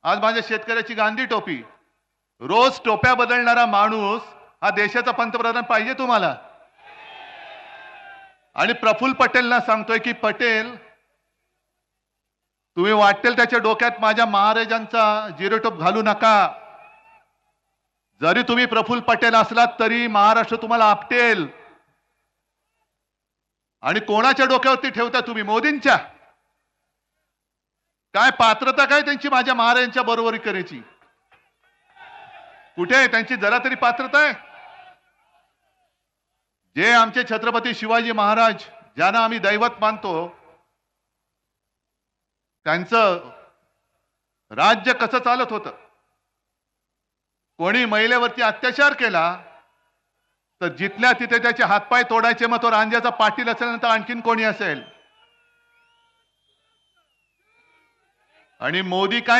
आज माझ्या शेतकऱ्याची गांधी टोपी. रोज टोप्या बदलणारा माणूस हा देशाचा पंतप्रधान पाहिजे तुम्हाला? आणि प्रफुल्ल पटेलना सांगतोय की पटेल, तुम्ही वाटेल त्याच्या डोक्यात माझ्या महाराजांचा जिरोटोप घालू नका. जरी तुम्ही प्रफुल्ल पटेल असलात तरी महाराष्ट्र तुम्हाला आपटेल. आणि कोणाच्या डोक्यावरती ठेवता तुम्ही? मोदींच्या? काय पात्रता काय त्यांची माझ्या महाराजांच्या बरोबरी करायची? कुठे आहे त्यांची जरा तरी पात्रता आहे? जे आमचे छत्रपती शिवाजी महाराज ज्यांना आम्ही दैवत मानतो, त्यांचं राज्य कसं चालत होतं? कोणी महिलेवरती अत्याचार केला तर जिथल्या तिथे त्याचे हातपाय तोडायचे. मग तो रांजाचा पाटील असेल नंतर आणखीन कोणी असेल. आणि मोदी काय